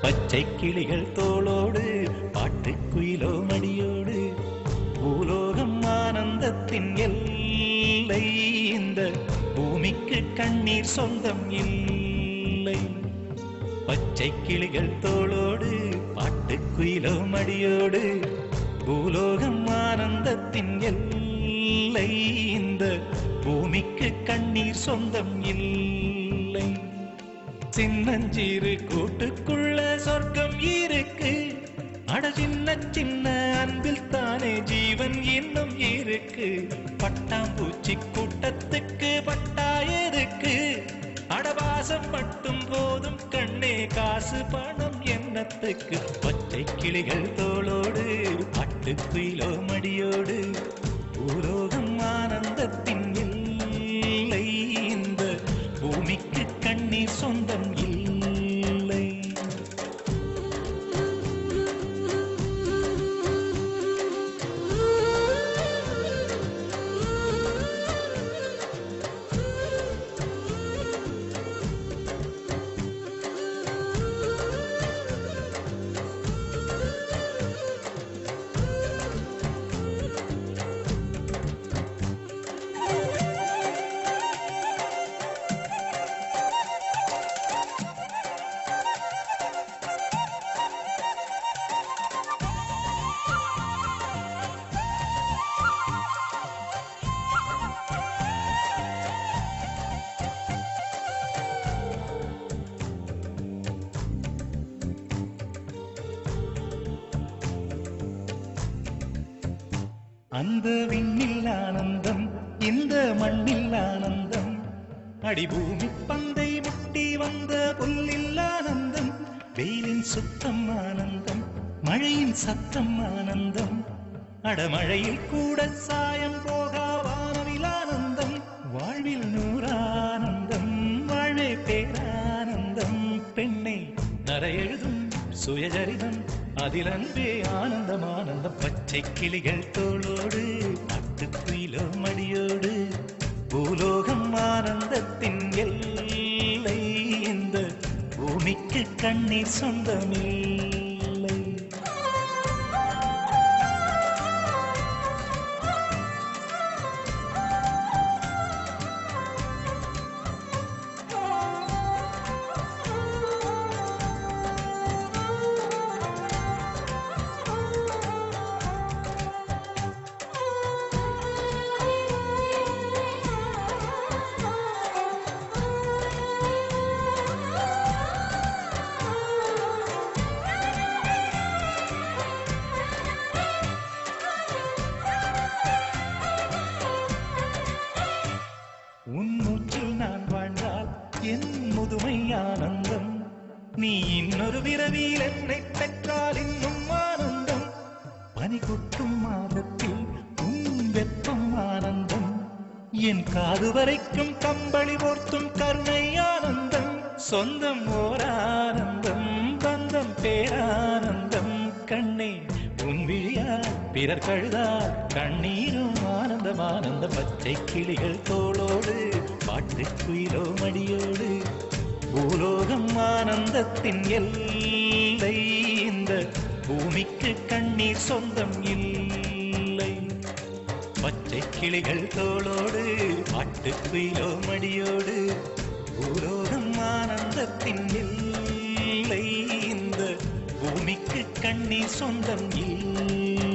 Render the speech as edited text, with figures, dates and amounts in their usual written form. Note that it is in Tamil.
பச்சை கிளிகள் தோளோடு பாட்டுக்குயிலோ மடியோடு பூலோகம் ஆனந்தத்தின் எல்லை. இந்த பூமிக்கு கண்ணீர் சொந்தம் இல்லை. பச்சை கிளிகள் தோளோடு பாட்டுக்குயிலோ மடியோடு பூலோகம் ஆனந்தத்தின் எல்லை. இந்த பூமிக்கு கண்ணீர் சொந்தம் இல்லை. சின்னஞ்சீரு கூட்டுக்குள்ள சொர்க்கம் இருக்கு. அட சின்ன சின்ன அன்பில் தானே ஜீவன் இன்னும் இருக்கு. பட்டாம்பூச்சி கூட்டத்துக்கு பட்டா எதுக்கு? அடவாசம் மட்டும் போதும் கண்ணே, காசு பணம் என்னத்துக்கு? பச்சை கிளிகள் தோளோடு பாட்டுக்குயிலோ மடியோடு பூலோகம் ஆனந்தத்தின் இல்லை. இந்த பூமிக்கு கண்ணீர் சொந்தம் இல்லை. அந்த விண்ணில் ஆனந்தம், இந்த மண்ணில் ஆனந்தம். அடிபூமி பந்தை முட்டி வந்த புல்லில் ஆனந்தம். வெயிலின் சுத்தம் ஆனந்தம், மழையின் சத்தம் ஆனந்தம். அடமழையில் கூட சாயம் போகா வானவில் ஆனந்தம். வாழ்வில் நூறானந்தம், வாழ்வே பேரானந்தம். பெண்ணை நரையெழுதும் சுயஜரிதம், அதில் அன்பே ஆனந்தம் ஆனந்தம். பச்சை கிளிகள் தோளோடு பாட்டுக்குயிலோ மடியோடு பூலோகம் ஆனந்தத்தின் எல்லை. இந்த பூமிக்கு கண்ணீர் சொந்தமில்லை. உன் மூச்சில் நான் வாழ்ந்தால் என் முதுமை ஆனந்தம். நீ இன்னொரு விரவியில் என்னை பெற்றால் இன்னும் ஆனந்தம். பனி கொட்டும் மாதத்தில் உன் வெப்பம் ஆனந்தம். என் காது வரைக்கும் கம்பளி போர்த்தும் கருணை ஆனந்தம். சொந்தம் ஓர் ஆனந்தம், பந்தம் பேரானந்தம். கண்ணே உன் விழியால் பிறர் கழுதால் கண்ணீரும் ஆனந்தம் ஆனந்த. பச்சை கிளிகள் தோளோடு பாட்டுக்குயிலோ மடியோடு பூலோகம் ஆனந்தத்தின் எல்லை. இந்த பூமிக்கு கண்ணீர் சொந்தம் இல்லை. பச்சை கிளிகள் தோளோடு பாட்டுக்குயிலோ மடியோடு பூலோகம் ஆனந்தத்தின் எல்லை. இந்த பூமிக்கு கண்ணீர் சொந்தம் இல்லை.